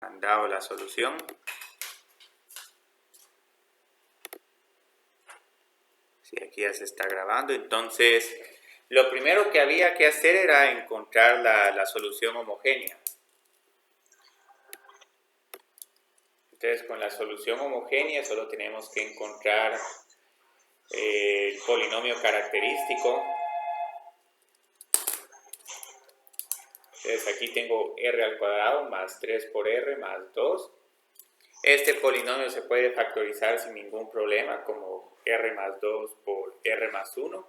Mandado la solución. Sí, aquí ya se está grabando. Entonces, lo primero que había que hacer era encontrar la solución homogénea. Entonces, con la solución homogénea solo tenemos que encontrar el polinomio característico. Entonces, aquí tengo r al cuadrado más 3 por r más 2. Este polinomio se puede factorizar sin ningún problema, como r más 2 por r más 1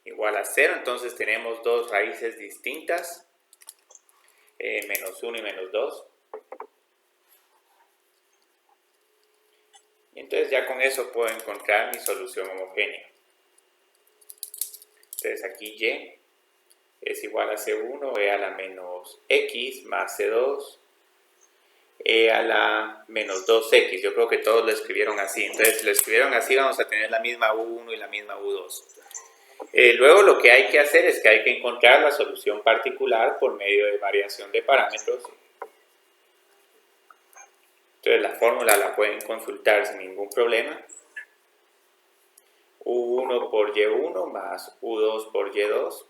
igual a 0. Entonces tenemos dos raíces distintas, menos 1 y menos 2. Y entonces ya con eso puedo encontrar mi solución homogénea. Entonces aquí y es igual a c1 e a la menos x más c2 e a la menos 2x. Yo creo que todos lo escribieron así. Entonces si lo escribieron así vamos a tener la misma u1 y la misma u2. Luego lo que hay que hacer es que hay que encontrar la solución particular por medio de variación de parámetros. Entonces la fórmula la pueden consultar sin ningún problema. U1 por Y1 más U2 por Y2.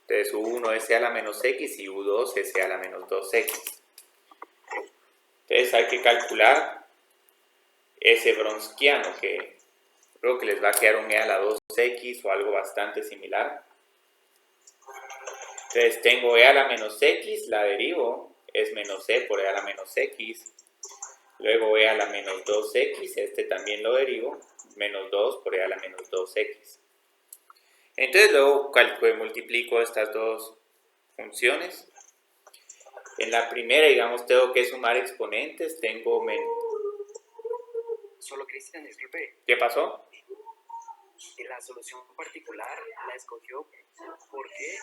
Entonces U1 es a la menos X y U2 es a la menos 2X. Entonces hay que calcular ese Wronskiano, que creo que les va a quedar un e a la 2X o algo bastante similar. Entonces tengo e a la menos X, la derivo, es menos e por e a la menos X. Luego e a la menos 2x, este también lo derivo, menos 2 por e a la menos 2x. Entonces luego multiplico estas dos funciones. En la primera, digamos, tengo que sumar exponentes, tengo menos... Solo Cristian, disculpe. ¿Qué pasó? La solución particular la escogió, ¿por qué?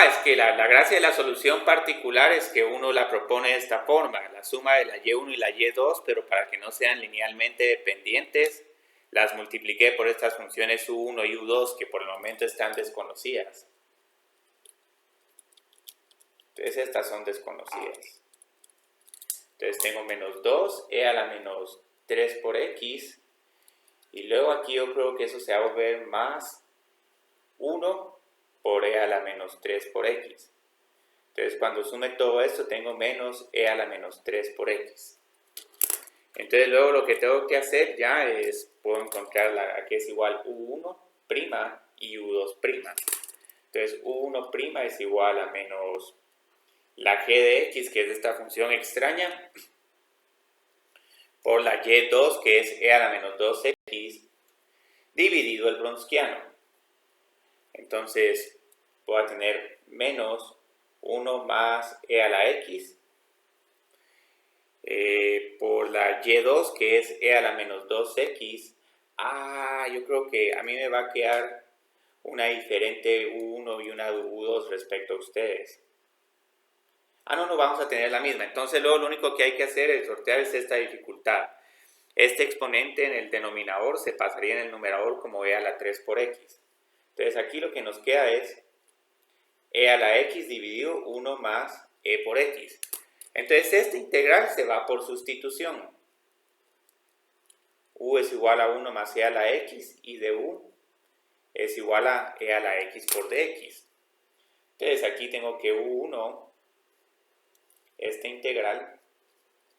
Es que la gracia de la solución particular es que uno la propone de esta forma, la suma de la y1 y la y2, pero para que no sean linealmente dependientes, las multipliqué por estas funciones u1 y u2 que por el momento están desconocidas. Entonces estas son desconocidas. Entonces tengo menos 2, e a la menos 3 por x, y luego aquí yo creo que eso se va a volver más 1 por e a la menos 3 por x. Entonces cuando sume todo esto tengo menos e a la menos 3 por x. Entonces luego lo que tengo que hacer ya es, puedo encontrar aquí es igual u1' y u2'. Entonces u1' es igual a menos la g de x, que es esta función extraña, por la y2, que es e a la menos 2x, dividido el Wronskiano. Entonces voy a tener menos 1 más e a la x por la y2, que es e a la menos 2x. Yo creo que a mí me va a quedar una diferente u1 y una u2 respecto a ustedes. No vamos a tener la misma. Entonces luego lo único que hay que hacer es sortear esta dificultad. Este exponente en el denominador se pasaría en el numerador como e a la 3 por x. Entonces aquí lo que nos queda es e a la x dividido 1 más e por x. Entonces esta integral se va por sustitución. U es igual a 1 más e a la x y de u es igual a e a la x por dx. Entonces aquí tengo que u1, esta integral,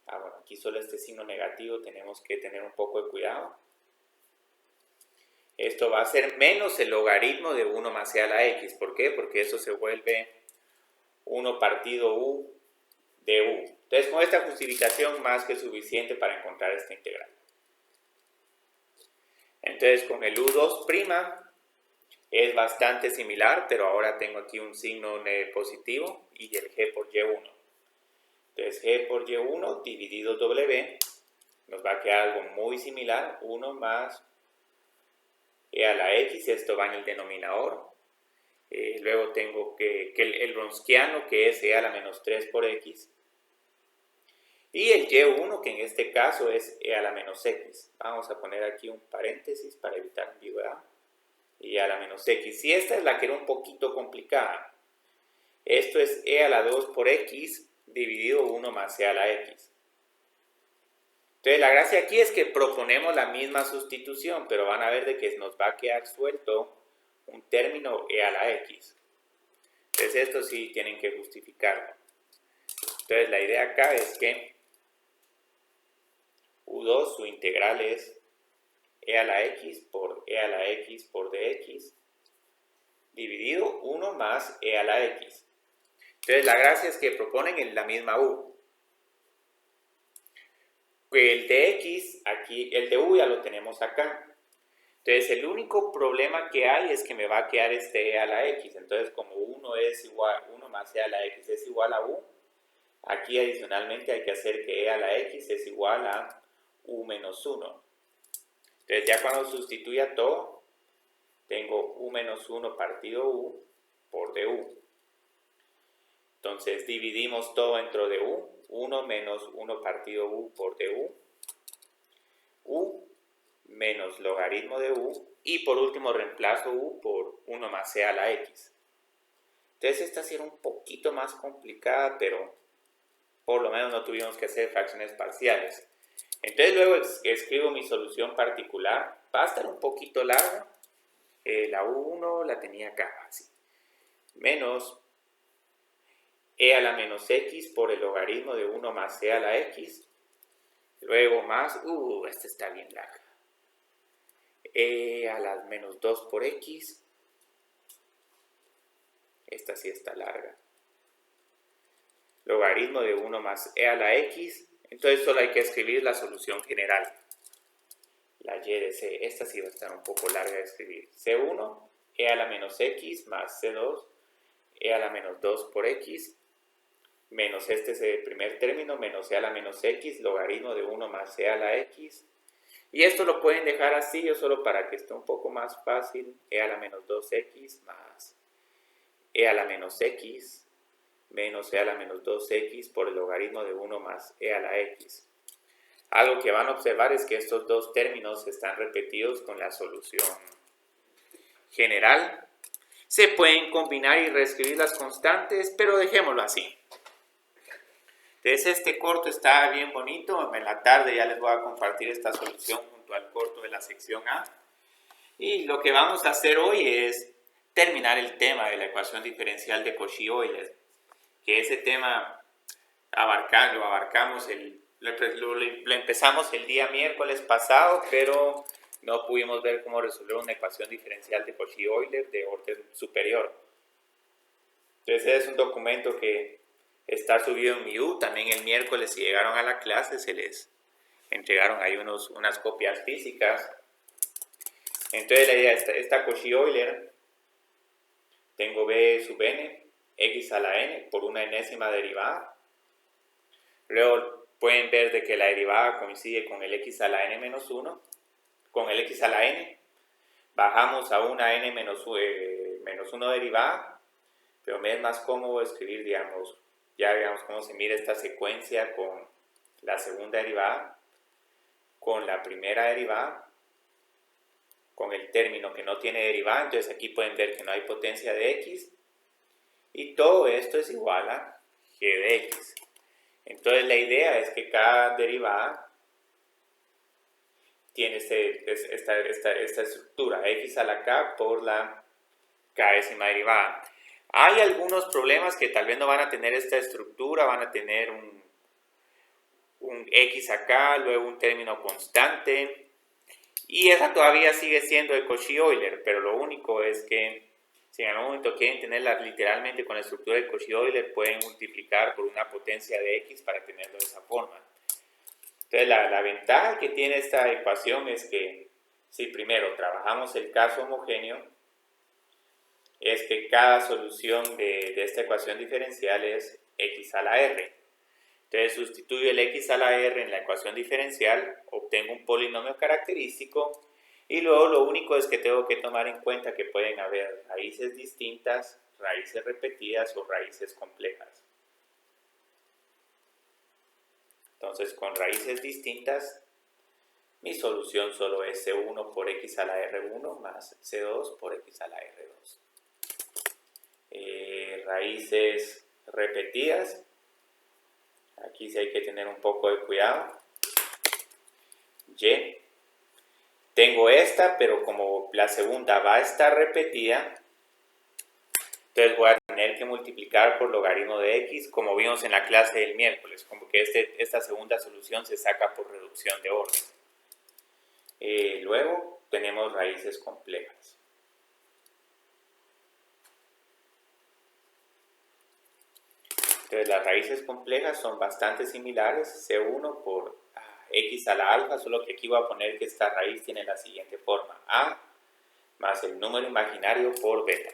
bueno, aquí solo este signo negativo, tenemos que tener un poco de cuidado. Esto va a ser menos el logaritmo de 1 más e a la x. ¿Por qué? Porque eso se vuelve 1 partido u de u. Entonces con esta justificación más que suficiente para encontrar esta integral. Entonces con el u2' es bastante similar, pero ahora tengo aquí un signo positivo y el g por y1. Entonces g por y1 dividido w nos va a quedar algo muy similar, 1 más e a la x, esto va en el denominador. Luego tengo que el Wronskiano, que es e a la menos 3 por x. Y el y1, que en este caso es e a la menos x. Vamos a poner aquí un paréntesis para evitar ambigüedad. Y a la menos x. Y esta es la que era un poquito complicada. Esto es e a la 2 por x dividido 1 más e a la x. Entonces la gracia aquí es que proponemos la misma sustitución, pero van a ver de que nos va a quedar suelto un término e a la x. Entonces esto sí tienen que justificarlo. Entonces la idea acá es que u2 su integral es e a la x por e a la x por dx dividido 1 más e a la x. Entonces la gracia es que proponen la misma u. El dx aquí, el de u ya lo tenemos acá. Entonces el único problema que hay es que me va a quedar este e a la x. Entonces como 1 más e a la x es igual a u, aquí adicionalmente hay que hacer que e a la x es igual a u menos 1. Entonces ya cuando sustituya todo, tengo u menos 1 partido u por du. Entonces dividimos todo dentro de u. 1 menos 1 partido u por du. U menos logaritmo de u. Y por último reemplazo u por 1 más e a la x. Entonces esta sí era un poquito más complicada, pero por lo menos no tuvimos que hacer fracciones parciales. Entonces luego escribo mi solución particular. Va a estar un poquito larga. La u1 la tenía acá, así. Menos e a la menos x por el logaritmo de 1 más e a la x. Luego más, esta está bien larga. E a la menos 2 por x. Esta sí está larga. Logaritmo de 1 más e a la x. Entonces solo hay que escribir la solución general. La y de c. Esta sí va a estar un poco larga de escribir. C1, e a la menos x más C2, e a la menos 2 por x, menos este es el primer término, menos e a la menos x, logaritmo de 1 más e a la x. Y esto lo pueden dejar así, yo solo para que esté un poco más fácil, e a la menos 2x más e a la menos x, menos e a la menos 2x por el logaritmo de 1 más e a la x. Algo que van a observar es que estos dos términos están repetidos con la solución general. Se pueden combinar y reescribir las constantes, pero dejémoslo así. Entonces este corto está bien bonito. En la tarde ya les voy a compartir esta solución junto al corto de la sección A. Y lo que vamos a hacer hoy es terminar el tema de la ecuación diferencial de Cauchy-Euler. Que ese tema lo abarcamos lo empezamos el día miércoles pasado, pero no pudimos ver cómo resolver una ecuación diferencial de Cauchy-Euler de orden superior. Entonces es un documento que está subido en MIU. También el miércoles, si llegaron a la clase, se les entregaron ahí unas copias físicas. Entonces la idea es esta Cauchy-Euler. Tengo b sub n, x a la n por una enésima derivada. Luego pueden ver de que la derivada coincide con el x a la n menos 1, con el x a la n. Bajamos a una n menos 1 derivada, pero me es más cómodo escribir, digamos cómo se mira esta secuencia con la segunda derivada, con la primera derivada, con el término que no tiene derivada. Entonces aquí pueden ver que no hay potencia de x, y todo esto es igual a g de x. Entonces la idea es que cada derivada tiene esta estructura, x a la k por la k-ésima derivada. Hay algunos problemas que tal vez no van a tener esta estructura, van a tener un x acá, luego un término constante, y esa todavía sigue siendo de Cauchy-Euler, pero lo único es que si en algún momento quieren tenerla literalmente con la estructura de Cauchy-Euler, pueden multiplicar por una potencia de x para tenerlo de esa forma. Entonces la ventaja que tiene esta ecuación es que si primero trabajamos el caso homogéneo, es que cada solución de esta ecuación diferencial es x a la r. Entonces sustituyo el x a la r en la ecuación diferencial, obtengo un polinomio característico, y luego lo único es que tengo que tomar en cuenta que pueden haber raíces distintas, raíces repetidas o raíces complejas. Entonces con raíces distintas, mi solución solo es C1 por x a la R1 más C2 por x a la R2. raíces repetidas. Aquí sí hay que tener un poco de cuidado. Y. Tengo esta, pero como la segunda va a estar repetida, entonces voy a tener que multiplicar por logaritmo de x, como vimos en la clase del miércoles, como que esta segunda solución se saca por reducción de orden. Luego tenemos raíces complejas. Entonces las raíces complejas son bastante similares, C1 por x a la alfa, solo que aquí voy a poner que esta raíz tiene la siguiente forma: a más el número imaginario por beta.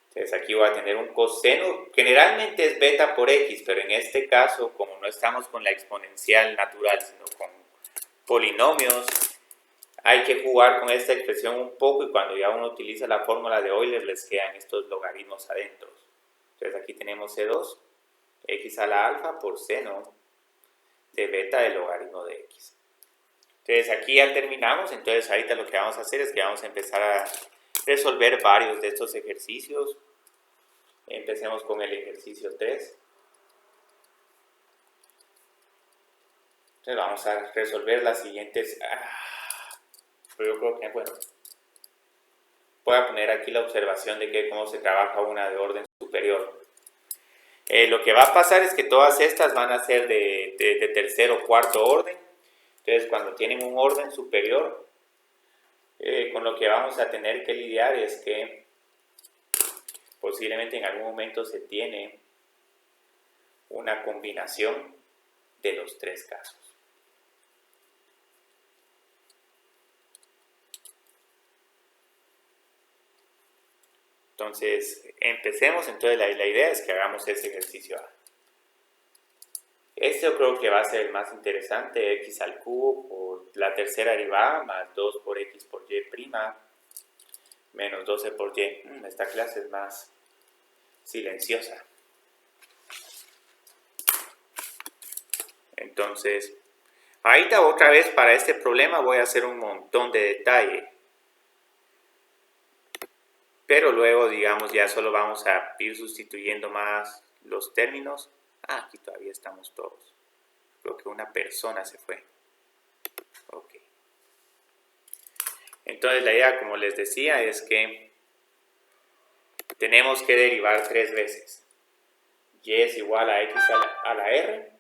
Entonces aquí voy a tener un coseno, generalmente es beta por x, pero en este caso, como no estamos con la exponencial natural, sino con polinomios, hay que jugar con esta expresión un poco, y cuando ya uno utiliza la fórmula de Euler les quedan estos logaritmos adentro. Entonces aquí tenemos C2, x a la alfa por seno de beta del logaritmo de x. Entonces aquí ya terminamos. Entonces ahorita lo que vamos a hacer es que vamos a empezar a resolver varios de estos ejercicios. Empecemos con el ejercicio 3. Entonces vamos a resolver las siguientes. Pero yo creo que, bueno, voy a poner aquí la observación de cómo se trabaja una de orden superior. Lo que va a pasar es que todas estas van a ser de tercer o cuarto orden. Entonces cuando tienen un orden superior, con lo que vamos a tener que lidiar es que posiblemente en algún momento se tiene una combinación de los tres casos. Entonces, empecemos. Entonces, la idea es que hagamos ese ejercicio A. Este yo creo que va a ser el más interesante: x al cubo por la tercera derivada más 2 por x por y prima menos 12 por y. Esta clase es más silenciosa. Entonces, ahorita otra vez para este problema voy a hacer un montón de detalle. Pero luego, digamos, ya solo vamos a ir sustituyendo más los términos. Aquí todavía estamos todos. Creo que una persona se fue. Ok. Entonces la idea, como les decía, es que tenemos que derivar 3 veces. Y es igual a x a la r.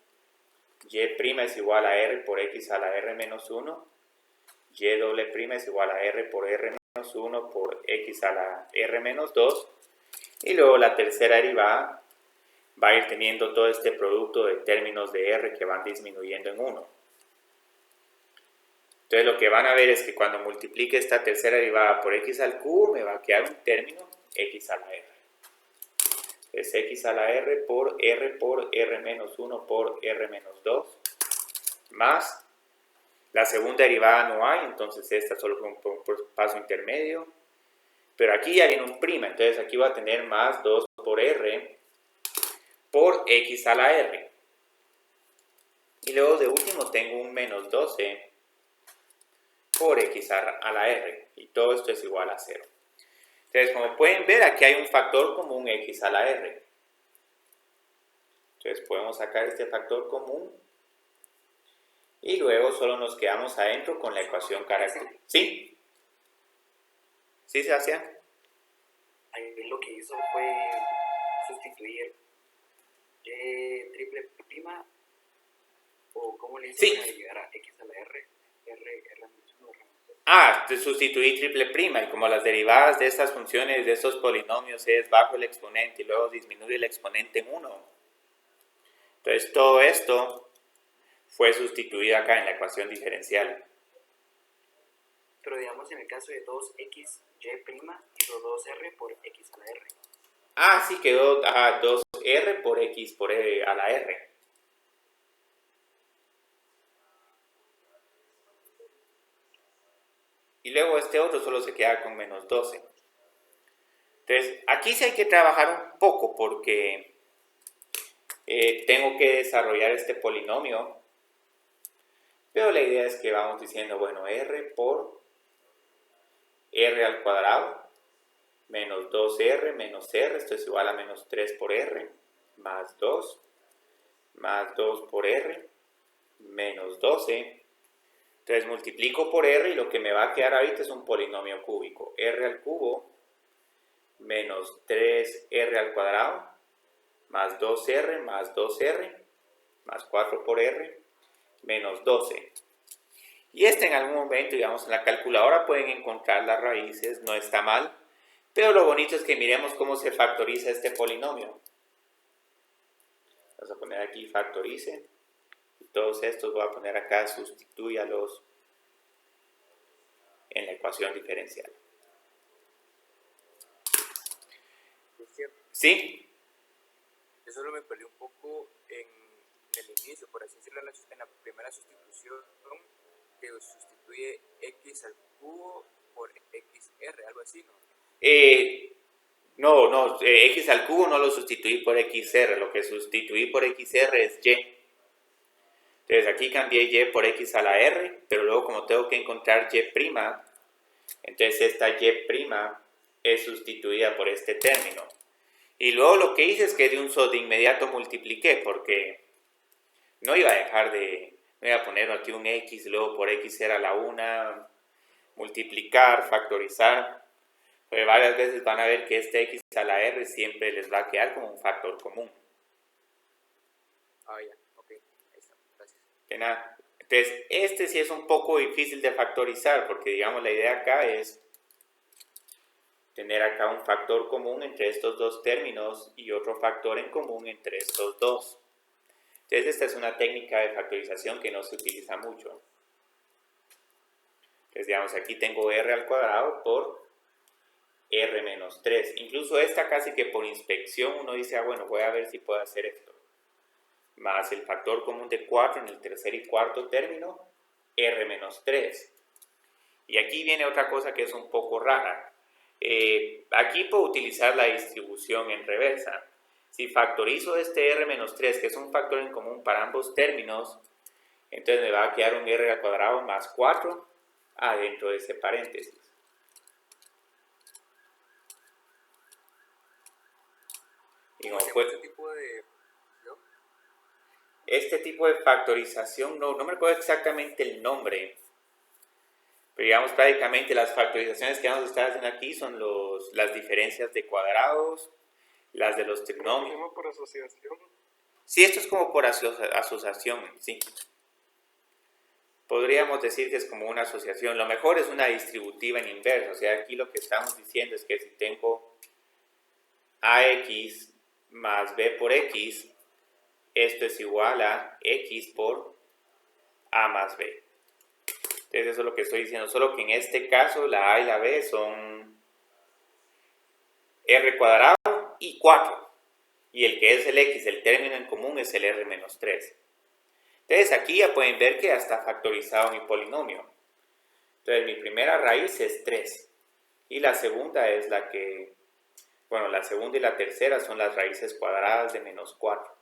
Y' es igual a r por x a la r menos 1. Y doble prima es igual a r por r menos 1 por x a la r menos 2. Y luego la tercera derivada va a ir teniendo todo este producto de términos de r que van disminuyendo en 1. Entonces lo que van a ver es que cuando multiplique esta tercera derivada por x al cubo, me va a quedar un término x a la r. Es x a la r por r menos 1 por r menos 2, más la segunda derivada no hay, entonces esta solo fue un paso intermedio. Pero aquí ya viene un prima, entonces aquí va a tener más 2 por r por x a la r. Y luego de último tengo un menos 12 por x a la r. Y todo esto es igual a 0. Entonces, como pueden ver, aquí hay un factor común x a la r. Entonces podemos sacar este factor común. Y luego solo nos quedamos adentro con la ecuación característica. ¿Sí? ¿Sí, Sebastián? Ahí lo que hizo fue sustituir triple prima, o cómo le hizo para llegar a x a la r, r menos 1, r menos 2. Sustituí triple prima, y como las derivadas de estas funciones, de estos polinomios, es bajo el exponente y luego disminuye el exponente en 1. Entonces todo esto fue sustituido acá en la ecuación diferencial. Pero digamos en el caso de 2x y' hizo 2r por x a la r. Sí, quedó 2r por x por e a la r. Y luego este otro solo se queda con menos 12. Entonces, aquí sí hay que trabajar un poco porque tengo que desarrollar este polinomio. Pero la idea es que vamos diciendo, bueno, r por r al cuadrado menos 2R menos R, esto es igual a menos 3 por R, más 2 por R, menos 12. Entonces multiplico por R y lo que me va a quedar ahorita es un polinomio cúbico. R al cubo menos 3R al cuadrado más 2R más 2R más 4 por R menos 12. Y en algún momento, digamos, en la calculadora pueden encontrar las raíces, no está mal. Pero lo bonito es que miremos cómo se factoriza este polinomio. Vamos a poner aquí factorice. Y todos estos voy a poner acá, sustitúyalos en la ecuación diferencial. ¿Sí? Yo solo me perdí un poco en el inicio, por así decirlo, en la primera sustitución, que sustituye x al cubo por xr, algo así, ¿no? No, x al cubo no lo sustituí por xr, lo que sustituí por xr es y. Entonces aquí cambié y por x a la r, pero luego como tengo que encontrar y', entonces esta y' es sustituida por este término. Y luego lo que hice es que de inmediato multipliqué, porque no iba a poner aquí un x, luego por x era la 1, multiplicar, factorizar. Pero varias veces van a ver que este x a la r siempre les va a quedar como un factor común. Ya, ok, ahí está, gracias. Que nada. Entonces, este sí es un poco difícil de factorizar, porque digamos la idea acá es tener acá un factor común entre estos dos términos y otro factor en común entre estos dos. Entonces, esta es una técnica de factorización que no se utiliza mucho. Entonces, digamos, aquí tengo r al cuadrado por r menos 3. Incluso esta casi que por inspección uno dice, bueno, voy a ver si puedo hacer esto. Más el factor común de 4 en el tercer y cuarto término, r menos 3. Y aquí viene otra cosa que es un poco rara. Aquí puedo utilizar la distribución en reversa. Si factorizo este r menos 3, que es un factor en común para ambos términos, entonces me va a quedar un r al cuadrado más 4 adentro de ese paréntesis. Y como este tipo de factorización, no me recuerdo exactamente el nombre, pero digamos prácticamente las factorizaciones que vamos a estar haciendo aquí son las diferencias de cuadrados, las de los trinomios. ¿Como por asociación? Sí, esto es como por asociación, sí. Podríamos decir que es como una asociación. Lo mejor es una distributiva en inverso. O sea, aquí lo que estamos diciendo es que si tengo ax más b por x, esto es igual a x por a más b. Entonces eso es lo que estoy diciendo. Solo que en este caso la a y la b son r cuadrado y 4. Y el que es el x, el término en común, es el r menos 3. Entonces aquí ya pueden ver que ya está factorizado mi polinomio. Entonces mi primera raíz es 3. Y la segunda es la segunda y la tercera son las raíces cuadradas de menos 4.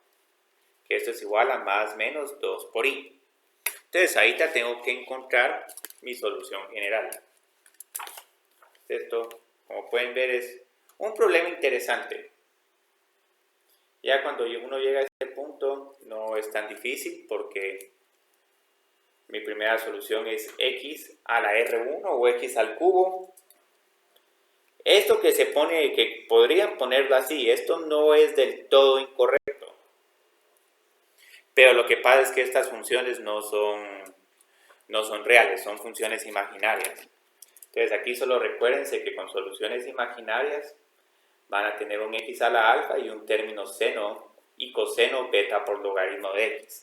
Que esto es igual a más menos 2 por i. Entonces ahorita tengo que encontrar mi solución general. Esto, como pueden ver, es un problema interesante. Ya cuando uno llega a este punto no es tan difícil porque mi primera solución es x a la r1 o x al cubo. Esto que podrían ponerlo así, esto no es del todo incorrecto. Pero lo que pasa es que estas funciones no son reales, son funciones imaginarias. Entonces aquí solo recuérdense que con soluciones imaginarias van a tener un x a la alfa y un término seno y coseno beta por logaritmo de x.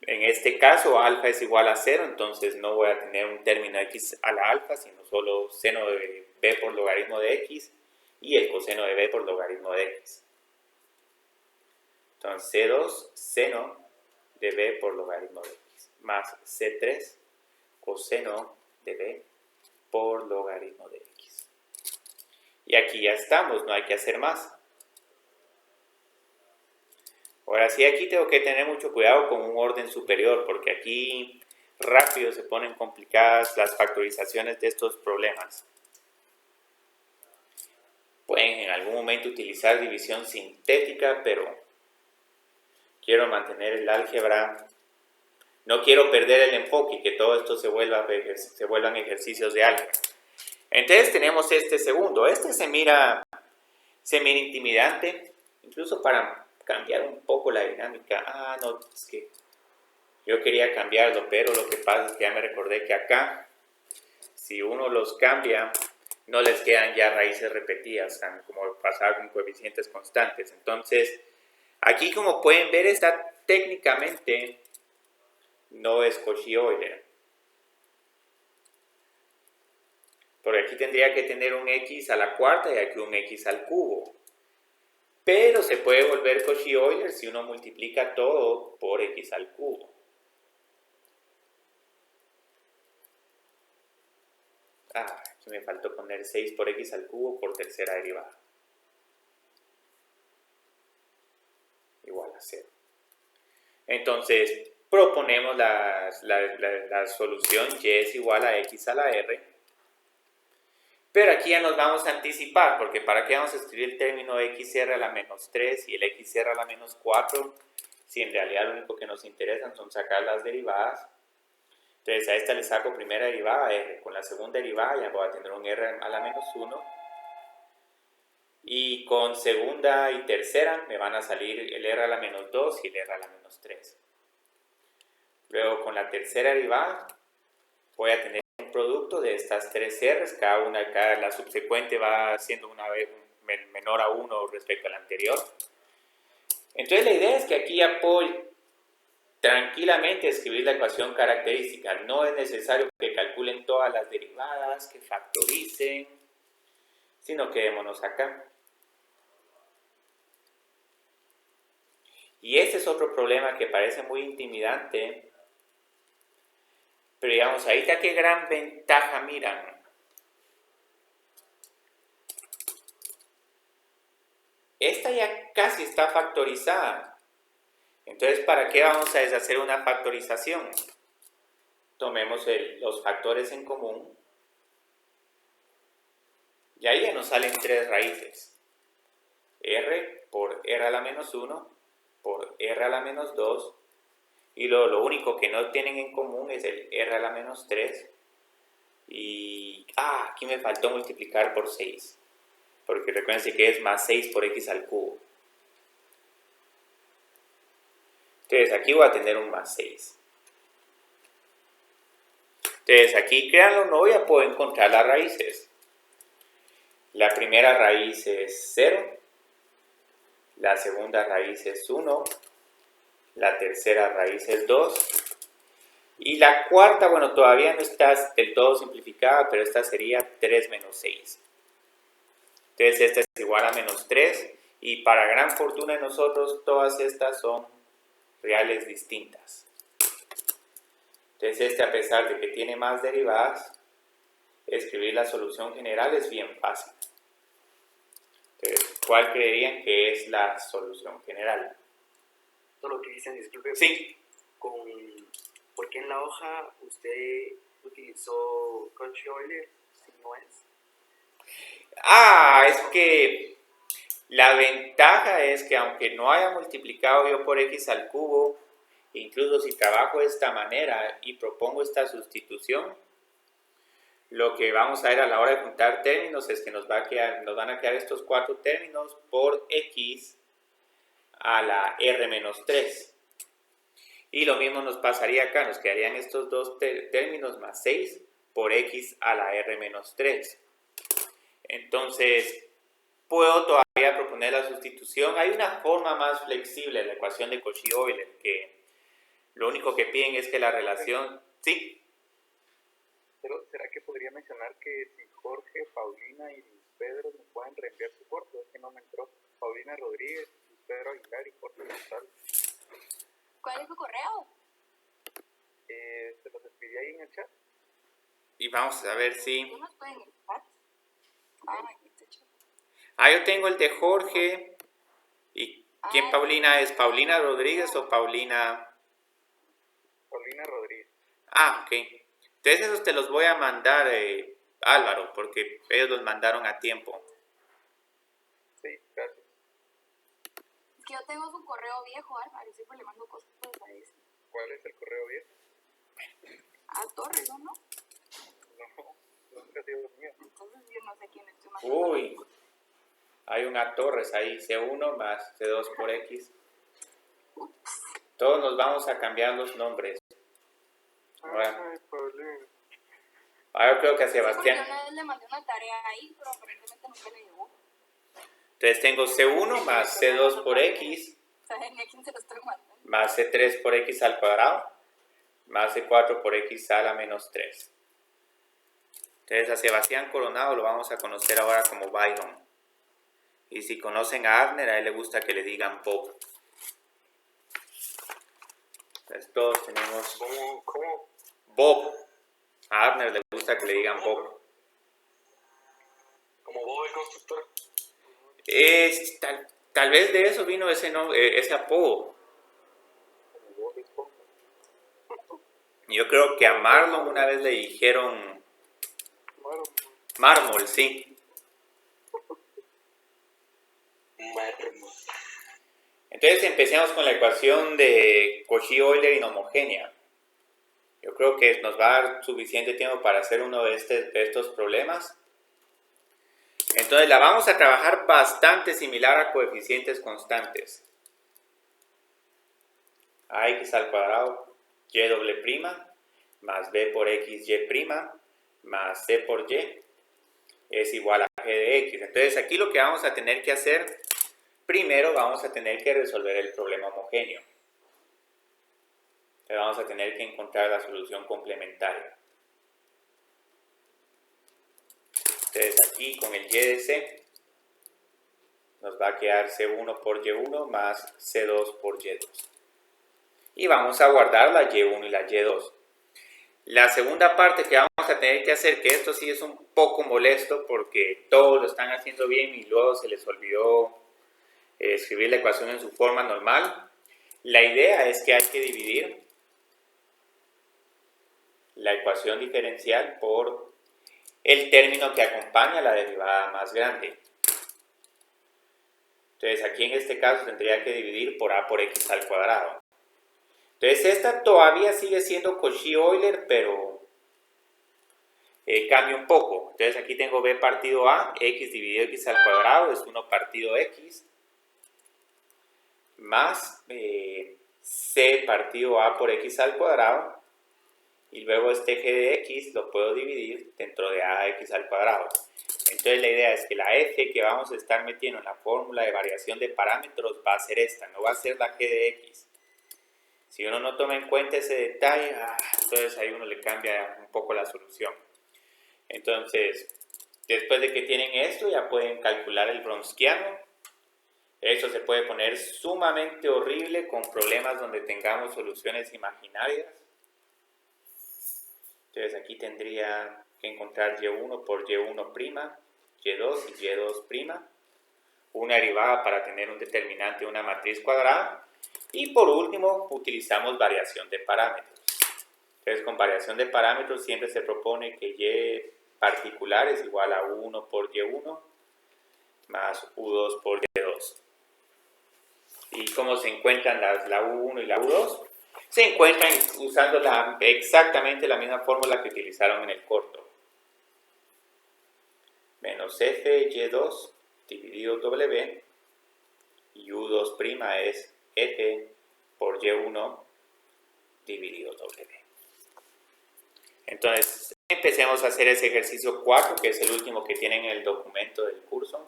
En este caso alfa es igual a 0, entonces no voy a tener un término x a la alfa, sino solo seno de b por logaritmo de x y el coseno de b por logaritmo de x. Entonces C2 seno de b por logaritmo de x más C3 coseno de b por logaritmo de x. Y aquí ya estamos, no hay que hacer más. Ahora sí, aquí tengo que tener mucho cuidado con un orden superior, porque aquí rápido se ponen complicadas las factorizaciones de estos problemas. pueden en algún momento utilizar división sintética, pero quiero mantener el álgebra. No quiero perder el enfoque y que todo esto se vuelvan ejercicios de álgebra. Entonces tenemos este segundo. Este se mira intimidante, incluso para cambiar un poco la dinámica. No, es que yo quería cambiarlo, pero lo que pasa es que ya me recordé que acá, si uno los cambia, no les quedan ya raíces repetidas, como pasaba con coeficientes constantes. Entonces, aquí como pueden ver, está técnicamente no es Cauchy-Euler. Porque aquí tendría que tener un x a la cuarta y aquí un x al cubo. Pero se puede volver Cauchy-Euler si uno multiplica todo por x al cubo. Aquí me faltó poner 6 por x al cubo por tercera derivada. Igual a 0. Entonces, proponemos la solución y es igual a x a la r. Pero aquí ya nos vamos a anticipar, porque ¿para qué vamos a escribir el término xr a la menos 3 y el xr a la menos 4? Si en realidad lo único que nos interesa son sacar las derivadas. Entonces a esta le saco primera derivada, r. Con la segunda derivada ya voy a tener un r a la menos 1. Y con segunda y tercera me van a salir el r a la menos 2 y el r a la menos 3. Luego con la tercera derivada voy a tener un producto de estas tres r's. La subsecuente va siendo una vez menor a 1 respecto a la anterior. Entonces la idea es que aquí ya puedo tranquilamente escribir la ecuación característica. No es necesario que calculen todas las derivadas, que factoricen, sino quedémonos acá. Y este es otro problema que parece muy intimidante, pero digamos, ahorita qué gran ventaja miran. Esta ya casi está factorizada. Entonces, ¿para qué vamos a deshacer una factorización? Tomemos los factores en común. Y ahí ya nos salen tres raíces. R por r a la menos 1 por r a la menos 2. Y lo único que no tienen en común es el r a la menos 3. Y aquí me faltó multiplicar por 6. Porque recuerden que es más 6 por x al cubo. Entonces aquí voy a tener un más 6. Entonces aquí, créanlo, no voy a poder encontrar las raíces. La primera raíz es 0. La segunda raíz es 1. La tercera raíz es 2. Y la cuarta, bueno, todavía no está del todo simplificada, pero esta sería 3 menos 6. Entonces esta es igual a menos 3. Y para gran fortuna de nosotros, todas estas son reales distintas. Entonces a pesar de que tiene más derivadas, escribir la solución general es bien fácil. Entonces, ¿cuál creerían que es la solución general? Solo que dicen, disculpe. Sí. ¿Por qué en la hoja usted utilizó Cauchy-Euler si no es? Es que la ventaja es que aunque no haya multiplicado yo por x al cubo, incluso si trabajo de esta manera y propongo esta sustitución, lo que vamos a ver a la hora de juntar términos es que nos van a quedar estos cuatro términos por x a la r menos 3. Y lo mismo nos pasaría acá, nos quedarían estos dos términos más 6 por x a la r menos 3. Entonces, puedo todavía proponer la sustitución. Hay una forma más flexible de la ecuación de Cauchy-Euler, que lo único que piden es que la relación... ¿Sí? Pero, ¿será que podría mencionar que si Jorge, Paulina y Luis Pedro me pueden reenviar su corto? Es que no me entró. Paulina Rodríguez, Luis Pedro Aguilar y Jorge González. ¿Cuál es tu correo? Se los escribí ahí en el chat. Y vamos a ver si... ¿No nos pueden enviar? Aquí está hecho. Yo tengo el de Jorge. ¿Y quién Paulina es? ¿Paulina Rodríguez o Paulina...? Paulina Rodríguez. Ok. Entonces esos te los voy a mandar, Álvaro, porque ellos los mandaron a tiempo. Es que yo tengo su correo viejo, Álvaro, siempre le mando cosas a ese. ¿Cuál es el correo viejo? A Torres, ¿no? No, nunca ha sido mío. Entonces yo no sé quién estoy mandando. Uy, hay una Torres ahí, C1 más C2 por X. Todos nos vamos a cambiar los nombres. Ahora, Ay, Paulina. ahora creo que a Sí, porque Sebastián. una vez le mandé una tarea ahí, pero aparentemente nunca le llegó. Entonces tengo C1 más C2 por X ¿Saben a quién se lo estoy mandando? más C3 por X al cuadrado más C4 por X a la menos 3. Entonces a Sebastián Coronado lo vamos a conocer ahora como Byron. Y si conocen a Abner, a él le gusta que le digan Bob. Entonces todos tenemos ¿Cómo? Bob. A Abner le gusta que le digan Bob. Como Bob el constructor. Tal vez de eso vino ese apodo. Yo creo que a Marlon una vez le dijeron mármol, sí. Mármol. Entonces empecemos con la ecuación de Cauchy-Euler inhomogénea. Yo creo que nos va a dar suficiente tiempo para hacer uno de estos problemas. Entonces la vamos a trabajar bastante similar a coeficientes constantes. AX al cuadrado y doble prima más B por X y prima más C por Y es igual a G de X. Entonces aquí lo que vamos a tener que hacer, primero vamos a tener que resolver el problema homogéneo. Entonces vamos a tener que encontrar la solución complementaria. Entonces aquí con el Y de C nos va a quedar C1 por Y1 más C2 por Y2. Y vamos a guardar la Y1 y la Y2. La segunda parte que vamos a tener que hacer, que esto sí es un poco molesto porque todos lo están haciendo bien y luego se les olvidó escribir la ecuación en su forma normal. La idea es que hay que dividir la ecuación diferencial por el término que acompaña a la derivada más grande. Entonces aquí en este caso tendría que dividir por a por x al cuadrado. Entonces esta todavía sigue siendo Cauchy-Euler, pero cambia un poco. Entonces aquí tengo b partido a, x dividido x al cuadrado es 1 partido x, más c partido a por x al cuadrado, y luego este g de x lo puedo dividir dentro de a x al cuadrado. Entonces la idea es que la f que vamos a estar metiendo en la fórmula de variación de parámetros va a ser esta, no va a ser la g de x. Si uno no toma en cuenta ese detalle, entonces ahí uno le cambia un poco la solución. Entonces, después de que tienen esto, ya pueden calcular el Wronskiano. Esto se puede poner sumamente horrible con problemas donde tengamos soluciones imaginarias. Entonces aquí tendría que encontrar Y1 por Y1', Y2 y Y2', una derivada para tener un determinante de una matriz cuadrada. Y por último, utilizamos variación de parámetros. Entonces, con variación de parámetros siempre se propone que Y particular es igual a U1 por Y1 más U2 por Y2. ¿Y cómo se encuentran la U1 y la U2? Se encuentran usando exactamente la misma fórmula que utilizaron en el corto. Menos F Y2 dividido W y U2' es F por Y1 dividido W. Entonces, empecemos a hacer ese ejercicio 4, que es el último que tienen en el documento del curso.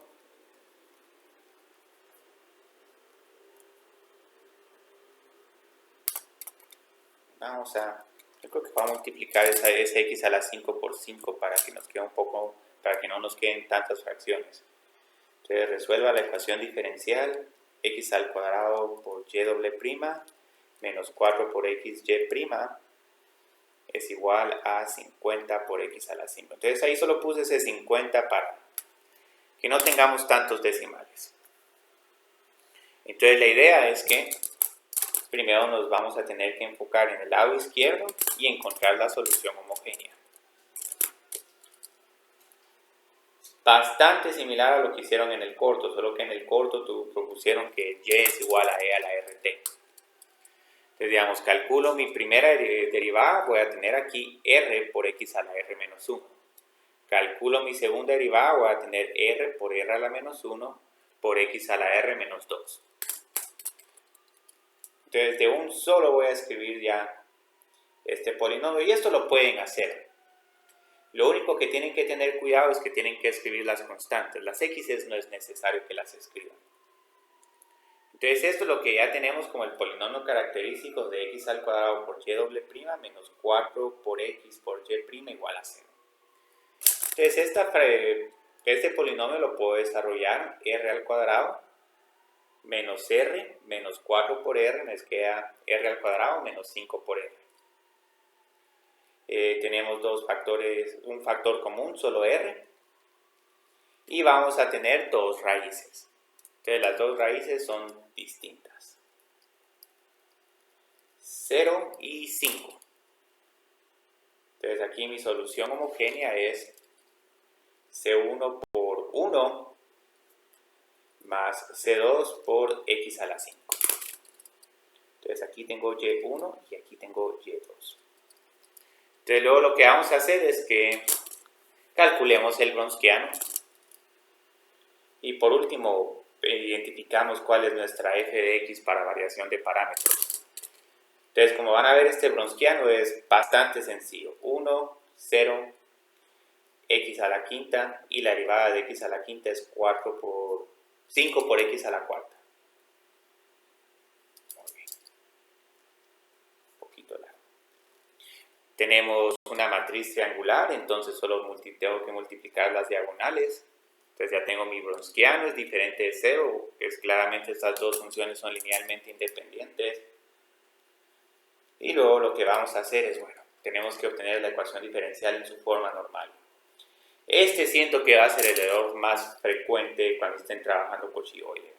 Yo creo que vamos a multiplicar ese x a la 5 por 5 para que nos quede un poco, para que no nos queden tantas fracciones. Entonces resuelva la ecuación diferencial, x al cuadrado por y' menos 4 por xy' es igual a 50 por x a la 5. Entonces ahí solo puse ese 50 para que no tengamos tantos decimales. Entonces la idea es que primero nos vamos a tener que enfocar en el lado izquierdo y encontrar la solución homogénea. bastante similar a lo que hicieron en el corto, solo que en el corto propusieron que y es igual a e a la rt. Entonces, digamos, calculo mi primera derivada, voy a tener aquí r por x a la r menos 1. Calculo mi segunda derivada, voy a tener r por r a la menos 1 por x a la r menos 2. Entonces, de un solo voy a escribir ya este polinomio, y esto lo pueden hacer. Lo único que tienen que tener cuidado es que tienen que escribir las constantes. Las x's no es necesario que las escriban. Entonces, esto es lo que ya tenemos como el polinomio característico de x al cuadrado por y doble prima menos 4 por x por y prima igual a 0. Entonces, este polinomio lo puedo desarrollar r al cuadrado menos r menos 4 por r, me queda r al cuadrado menos 5 por r. Tenemos dos factores, un factor común, solo r, y vamos a tener dos raíces. Entonces las dos raíces son distintas, 0 y 5. Entonces aquí mi solución homogénea es C1 por 1 más C2 por x a la 5. Entonces aquí tengo y1 y aquí tengo y2. Entonces luego lo que vamos a hacer es que calculemos el Wronskiano. Y por último, identificamos cuál es nuestra f de x para variación de parámetros. Entonces, como van a ver, este Wronskiano es bastante sencillo. 1, 0, x a la quinta, y la derivada de x a la quinta es 5 por x a la cuarta. Muy bien. Un poquito largo. Tenemos una matriz triangular, entonces solo tengo que multiplicar las diagonales. Entonces ya tengo mi Wronskiano, es diferente de 0, que es claramente estas dos funciones son linealmente independientes. Y luego lo que vamos a hacer es, bueno, tenemos que obtener la ecuación diferencial en su forma normal. Este siento que va a ser el error más frecuente cuando estén trabajando con Euler.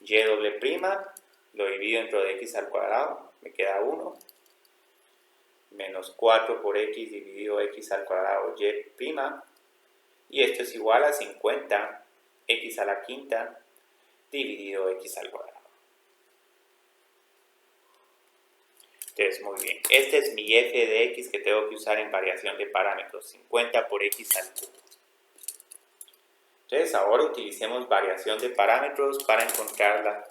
Y doble prima, lo divido dentro de x al cuadrado, me queda 1, menos 4 por x dividido x al cuadrado y prima, y esto es igual a 50 x a la quinta dividido x al cuadrado. Entonces, muy bien, este es mi f de x que tengo que usar en variación de parámetros, 50 por x al cubo. Entonces, ahora utilicemos variación de parámetros para encontrar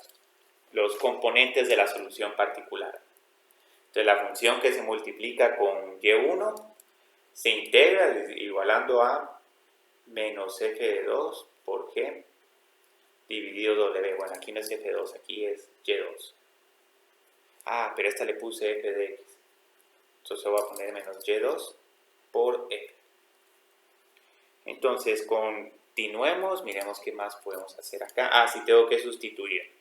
los componentes de la solución particular. Entonces, la función que se multiplica con y1 se integra igualando a menos f de 2 por g dividido w. Bueno, aquí no es f de 2, aquí es y2. Ah, pero esta le puse f de x. Entonces voy a poner menos y2 por f. Entonces, continuemos. Miremos qué más podemos hacer acá. Ah, sí, tengo que sustituir.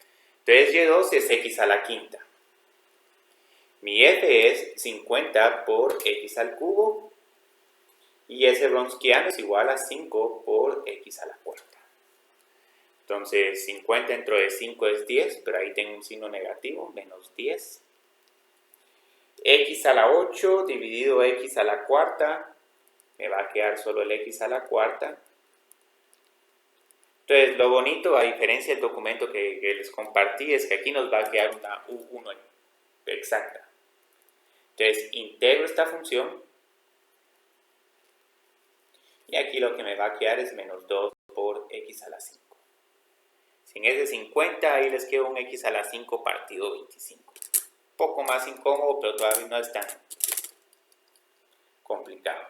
Entonces, y2 es x a la quinta. Mi f es 50 por x al cubo. Y ese Wronskiano es igual a 5 por x a la cuarta. Entonces, 50 dentro de 5 es 10, pero ahí tengo un signo negativo, menos 10. X a la 8 dividido x a la cuarta, me va a quedar solo el x a la cuarta. Entonces, lo bonito, a diferencia del documento que les compartí, es que aquí nos va a quedar una u1 exacta. Entonces, integro esta función. Y aquí lo que me va a quedar es menos 2 por x a la 5. Sin ese 50, ahí les queda un x a la 5 partido 25. Un poco más incómodo, pero todavía no es tan complicado.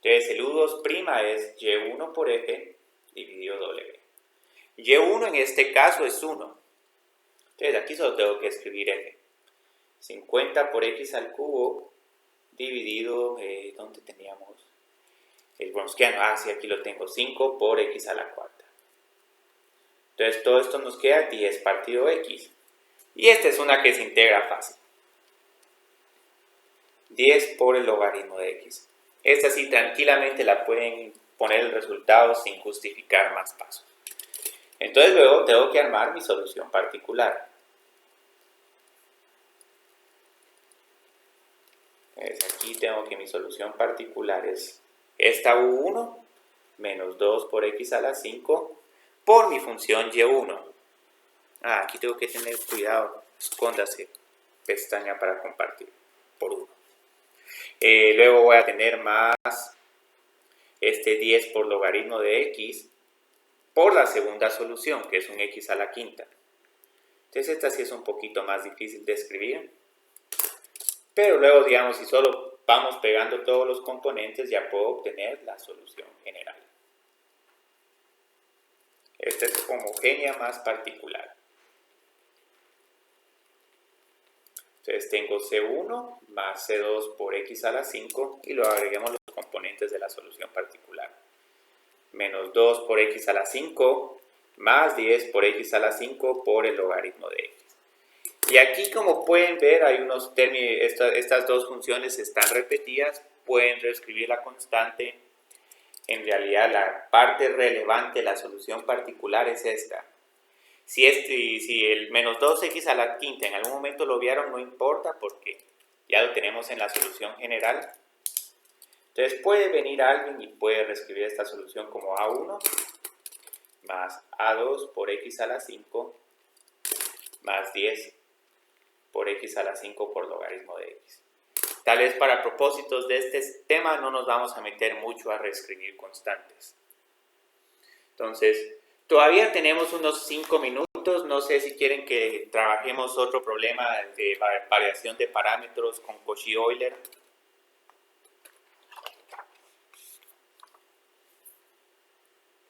Entonces, el u2' es y1 por f dividido w. y1 en este caso es 1. Entonces, aquí solo tengo que escribir f. 50 por x al cubo dividido, ¿dónde teníamos? El Wronskiano, sí, aquí lo tengo, 5 por x a la cuarta. Entonces todo esto nos queda 10 partido x. Y esta es una que se integra fácil. 10 por el logaritmo de x. Esta sí tranquilamente la pueden poner el resultado sin justificar más pasos. Entonces luego tengo que armar mi solución particular. Entonces aquí tengo que mi solución particular es esta u1 menos 2 por x a la 5 por mi función y1. Aquí tengo que tener cuidado, escóndase, pestaña para compartir, por 1. Luego voy a tener más este 10 por logaritmo de x por la segunda solución, que es un x a la quinta. Entonces esta sí es un poquito más difícil de escribir. Pero luego, digamos, si solo vamos pegando todos los componentes, ya puedo obtener la solución general. Esta es homogénea más particular. Entonces tengo C1 más C2 por x a la 5 y luego agreguemos los componentes de la solución particular. Menos 2 por x a la 5 más 10 por x a la 5 por el logaritmo de x. Y aquí, como pueden ver, hay unos términos, estas dos funciones están repetidas, pueden reescribir la constante. En realidad, la parte relevante de la solución particular es esta. Si el menos 2x a la quinta en algún momento lo vieron, no importa porque ya lo tenemos en la solución general. Entonces puede venir alguien y puede reescribir esta solución como A1 más A2 por x a la 5 más 10 por x a la 5 por logaritmo de x. Tal vez para propósitos de este tema no nos vamos a meter mucho a reescribir constantes. Entonces, todavía tenemos unos 5 minutos. No sé si quieren que trabajemos otro problema de variación de parámetros con Cauchy-Euler.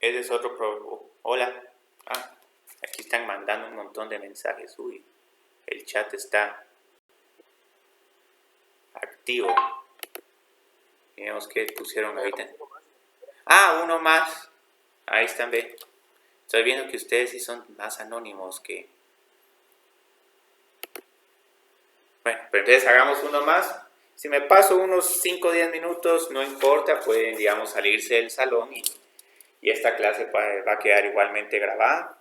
Ese es otro problema. Hola. Aquí están mandando un montón de mensajes. Uy, el chat está activo. Miremos qué pusieron ahorita. Uno más. Ahí están, ve. Estoy viendo que ustedes sí son más anónimos que... Bueno, pero entonces hagamos uno más. Si me paso unos 5 o 10 minutos, no importa, pueden, digamos, salirse del salón y esta clase va a quedar igualmente grabada.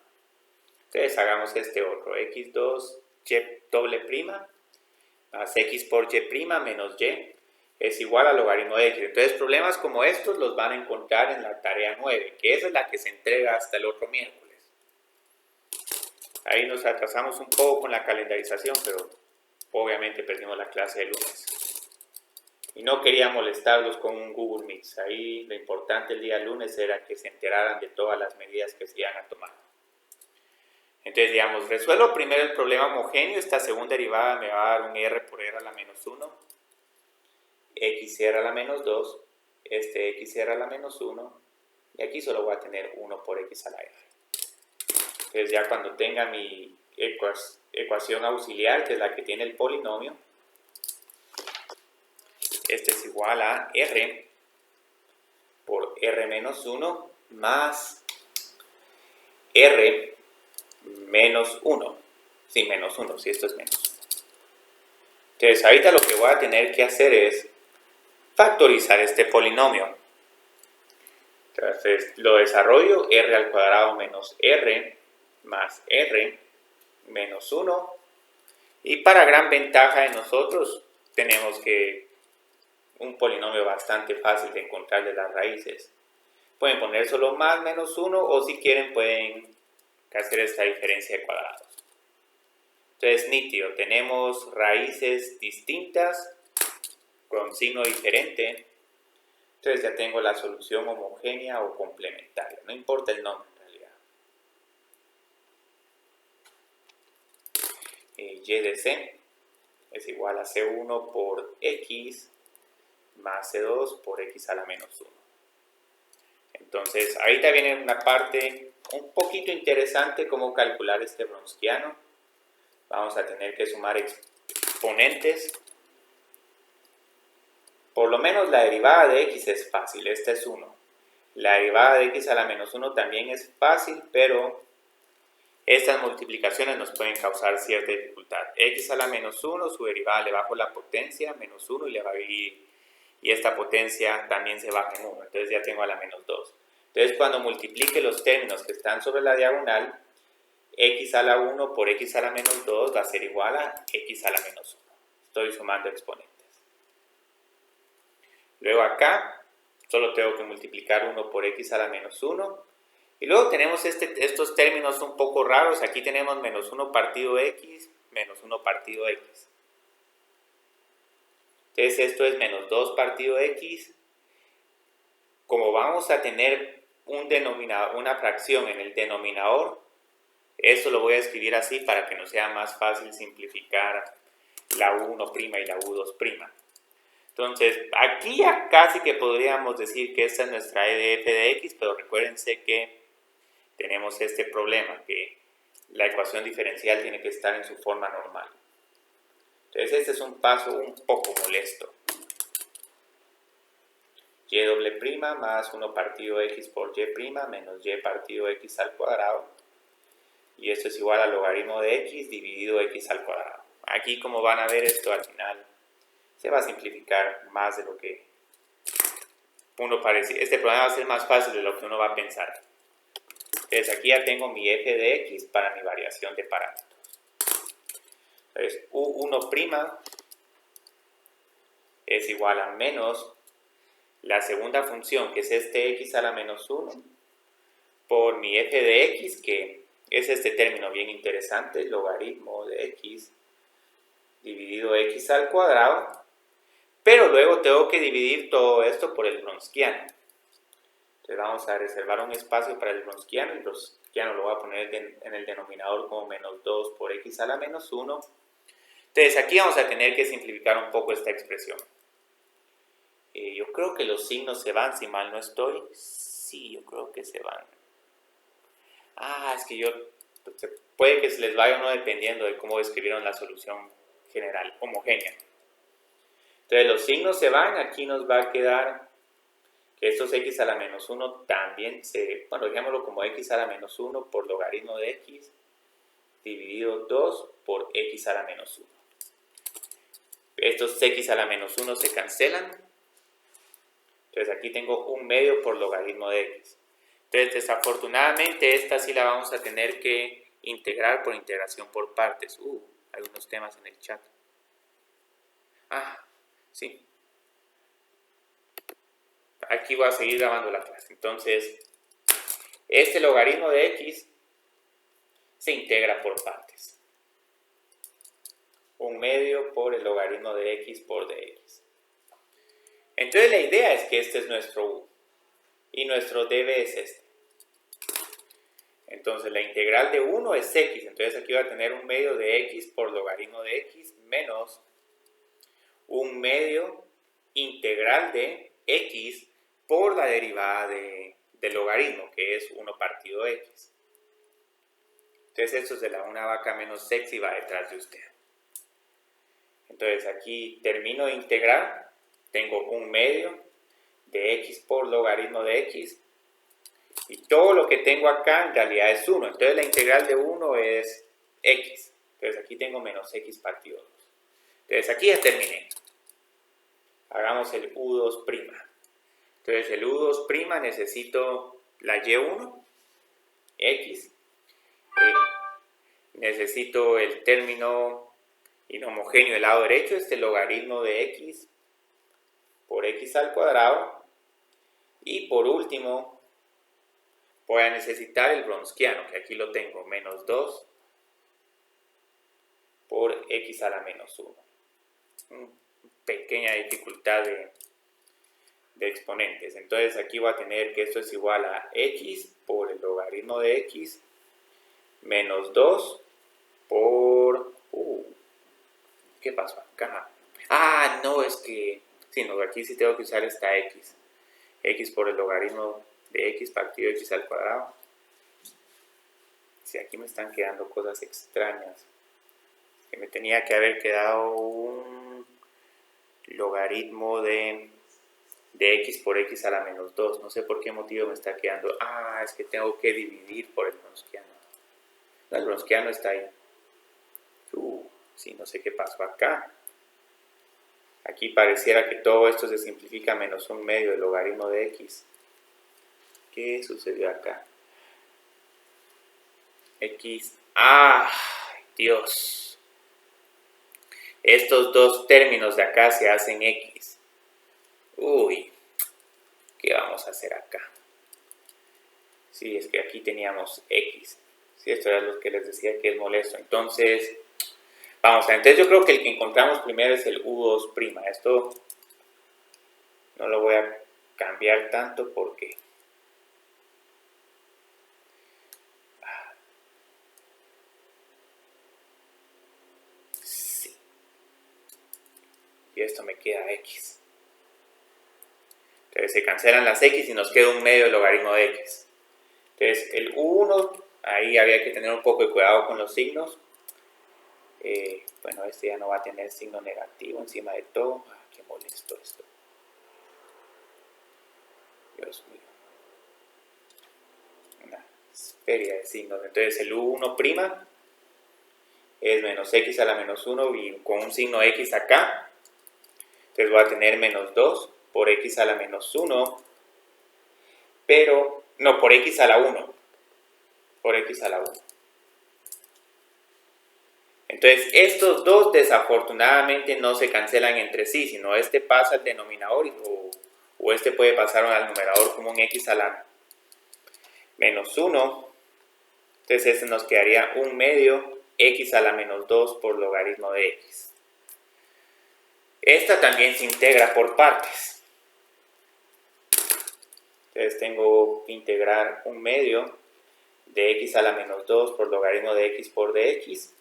Entonces hagamos este otro, x2 y doble prima más x por y menos y es igual al logaritmo de x. Entonces problemas como estos los van a encontrar en la tarea 9, que esa es la que se entrega hasta el otro miércoles. Ahí nos atrasamos un poco con la calendarización, pero obviamente perdimos la clase de lunes. Y no quería molestarlos con un Google Meet. Ahí lo importante el día lunes era que se enteraran de todas las medidas que se iban a tomar. Entonces, digamos, resuelvo primero el problema homogéneo. Esta segunda derivada me va a dar un r por r a la menos 1, xr a la menos 2, este xr a la menos 1, y aquí solo voy a tener 1 por x a la r. Entonces, ya cuando tenga mi ecuación auxiliar, que es la que tiene el polinomio, este es igual a r por r menos 1 más r menos 1. Sí, menos 1, si esto es menos. Entonces, ahorita lo que voy a tener que hacer es factorizar este polinomio. Entonces, lo desarrollo, r al cuadrado menos r más r menos 1. Y para gran ventaja de nosotros, tenemos que un polinomio bastante fácil de encontrarle las raíces. Pueden poner solo más menos 1 o si quieren pueden hacer esta diferencia de cuadrados. Entonces, nítido, tenemos raíces distintas con signo diferente. Entonces ya tengo la solución homogénea o complementaria. No importa el nombre en realidad. Y de C es igual a C1 por X más C2 por X a la menos 1. Entonces, ahorita viene una parte un poquito interesante, cómo calcular este Wronskiano. Vamos a tener que sumar exponentes. Por lo menos la derivada de x es fácil, esta es 1. La derivada de x a la menos 1 también es fácil, pero estas multiplicaciones nos pueden causar cierta dificultad. X a la menos 1, su derivada le bajo la potencia, menos 1, y le va a dividir. Y esta potencia también se baja en 1, entonces ya tengo a la menos 2. Entonces cuando multiplique los términos que están sobre la diagonal, x a la 1 por x a la menos 2 va a ser igual a x a la menos 1. Estoy sumando exponentes. Luego acá Solo tengo que multiplicar 1 por x a la menos 1. Y luego tenemos estos términos un poco raros. Aquí tenemos menos 1 partido x, menos 1 partido x. Entonces esto es menos 2 partido x. Como vamos a tener una fracción en el denominador, esto lo voy a escribir así para que nos sea más fácil simplificar la u1' y la u2'. Entonces, aquí ya casi que podríamos decir que esta es nuestra e de f de x, pero recuérdense que tenemos este problema, que la ecuación diferencial tiene que estar en su forma normal. Entonces, este es un paso un poco molesto. Y' más 1 partido x por y' menos y partido x al cuadrado. Y esto es igual al logaritmo de x dividido x al cuadrado. Aquí, como van a ver, esto al final se va a simplificar más de lo que uno parece. Este problema va a ser más fácil de lo que uno va a pensar. Entonces aquí ya tengo mi f de x para mi variación de parámetros. Entonces u1' es igual a menos la segunda función, que es este x a la menos 1, por mi f de x, que es este término bien interesante, logaritmo de x dividido x al cuadrado. Pero luego tengo que dividir todo esto por el Wronskiano. Entonces vamos a reservar un espacio para el Wronskiano. El Wronskiano lo voy a poner en el denominador como menos 2 por x a la menos 1. Entonces aquí vamos a tener que simplificar un poco esta expresión. Yo creo que los signos se van, si mal no estoy. Sí, yo creo que se van. Es que puede que se les vaya uno dependiendo de cómo escribieron la solución general, homogénea. Entonces los signos se van, aquí nos va a quedar que estos x a la menos 1 también dejémoslo como x a la menos 1 por logaritmo de x dividido 2 por x a la menos 1. Estos x a la menos 1 se cancelan. Entonces aquí tengo 1/2 por logaritmo de x. Entonces desafortunadamente esta sí la vamos a tener que integrar por integración por partes. Hay unos temas en el chat. Sí. Aquí voy a seguir grabando la clase. Entonces, este logaritmo de x se integra por partes. 1/2 por el logaritmo de x por dx. Entonces la idea es que este es nuestro u. Y nuestro db es este. Entonces la integral de 1 es x. Entonces aquí voy a tener 1/2 de x por logaritmo de x menos 1/2 integral de x por la derivada del logaritmo, que es 1 partido x. Entonces esto es de la una vaca menos sexy, va detrás de usted. Entonces aquí termino de integrar, tengo 1/2 de x por logaritmo de x, y todo lo que tengo acá en realidad es 1. Entonces la integral de 1 es x. Entonces aquí tengo menos x partido 2. Entonces aquí ya terminé. Hagamos el u2'. Entonces el u2' necesito la y1, x. Necesito el término inhomogéneo del lado derecho, este logaritmo de x por x al cuadrado. Y por último, voy a necesitar el Wronskiano, que aquí lo tengo, menos 2 por x a la menos 1. Pequeña dificultad de exponentes. Entonces aquí voy a tener que esto es igual a x por el logaritmo de x menos 2 por... ¿qué pasó acá? No, es que... Sí, no, aquí sí tengo que usar esta x. X por el logaritmo de x partido x al cuadrado. Sí, aquí me están quedando cosas extrañas. Que me tenía que haber quedado un logaritmo de x por x a la menos 2. No sé por qué motivo me está quedando. Es que tengo que dividir por el Wronskiano. No, el Wronskiano está ahí. Sí, no sé qué pasó acá. Aquí pareciera que todo esto se simplifica menos 1/2 del logaritmo de x. ¿Qué sucedió acá? X. Dios. Estos dos términos de acá se hacen x. ¿qué vamos a hacer acá? Sí, es que aquí teníamos x. Sí, esto era lo que les decía que es molesto. Entonces, vamos a ver. Entonces yo creo que el que encontramos primero es el U2'. Esto no lo voy a cambiar tanto porque... Sí. Y esto me queda x. Entonces se cancelan las x y nos queda un medio del logaritmo de x. Entonces el U1, ahí había que tener un poco de cuidado con los signos. Bueno, este ya no va a tener signo negativo encima de todo. Qué molesto esto. Dios mío. Una feria de signos. Entonces el U1' es menos x a la menos 1 y con un signo x acá. Entonces voy a tener menos 2 por x a la menos 1. Pero, no, por x a la 1. Por x a la 1. Entonces, estos dos desafortunadamente no se cancelan entre sí, sino este pasa al denominador o este puede pasar al numerador como un x a la menos 1. Entonces, este nos quedaría un medio x a la menos 2 por logaritmo de x. Esta también se integra por partes. Entonces, tengo que integrar un medio de x a la menos 2 por logaritmo de x por dx.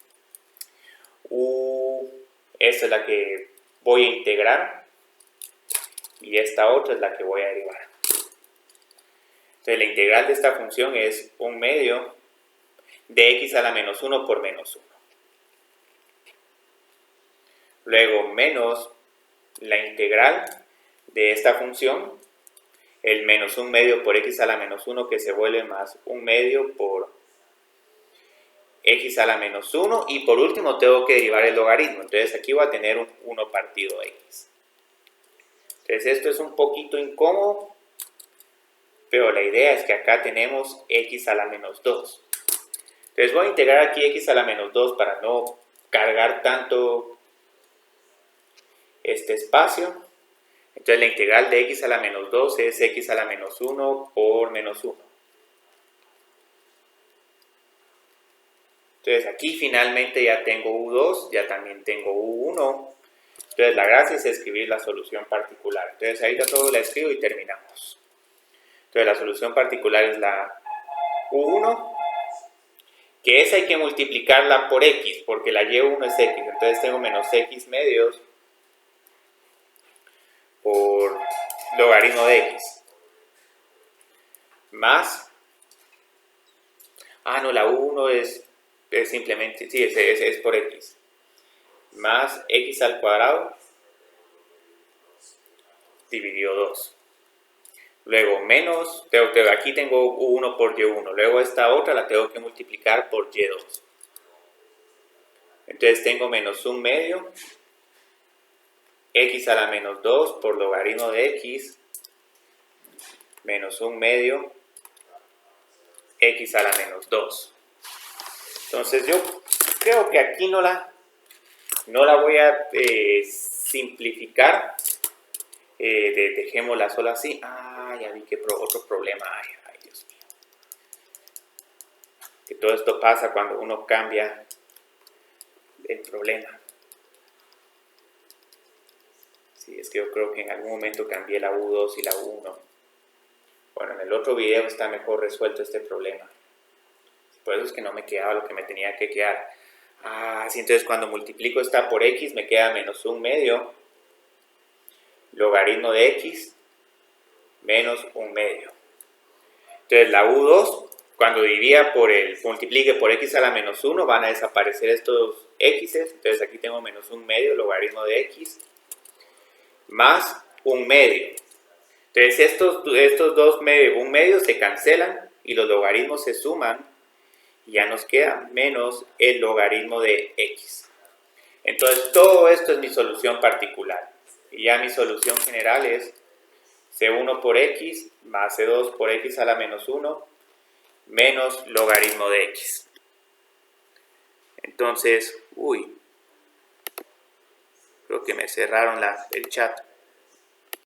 Esta es la que voy a integrar y esta otra es la que voy a derivar. Entonces la integral de esta función es un medio de x a la menos 1 por menos 1. Luego menos la integral de esta función, el menos un medio por x a la menos 1 que se vuelve más un medio por x a la menos 1 y por último tengo que derivar el logaritmo. Entonces aquí voy a tener un 1 partido x. Entonces esto es un poquito incómodo, pero la idea es que acá tenemos x a la menos 2. Entonces voy a integrar aquí x a la menos 2 para no cargar tanto este espacio. Entonces la integral de x a la menos 2 es x a la menos 1 por menos 1. Entonces aquí finalmente ya tengo U2, ya también tengo U1. Entonces la gracia es escribir la solución particular. Entonces ahí ya todo la escribo y terminamos. Entonces la solución particular es la U1, que esa hay que multiplicarla por x, porque la y1 es x. Entonces tengo menos x medios por logaritmo de x. Más, no, la U1 es simplemente, sí, es por x. Más x al cuadrado dividido 2. Luego menos, aquí tengo U1 por Y1. Luego esta otra la tengo que multiplicar por Y2. Entonces tengo menos un medio x a la menos 2 por logaritmo de x menos un medio x a la menos 2. Entonces yo creo que aquí no la voy a simplificar. Dejémosla solo así. Ya vi que otro problema hay. Ay, Dios mío. Que todo esto pasa cuando uno cambia el problema. Sí, es que yo creo que en algún momento cambié la U2 y la U1. Bueno, en el otro video está mejor resuelto este problema. Por eso es que no me quedaba lo que me tenía que quedar. Sí, entonces cuando multiplico esta por x me queda menos un medio logaritmo de x menos un medio. Entonces la U2, cuando multiplique por x a la menos 1, van a desaparecer estos x. Entonces aquí tengo menos un medio logaritmo de x más un medio. Entonces estos dos medios, un medio se cancelan y los logaritmos se suman y ya nos queda menos el logaritmo de x. Entonces todo esto es mi solución particular. Y ya mi solución general es C1 por x más C2 por x a la menos 1 menos logaritmo de x. Entonces, creo que me cerraron el chat.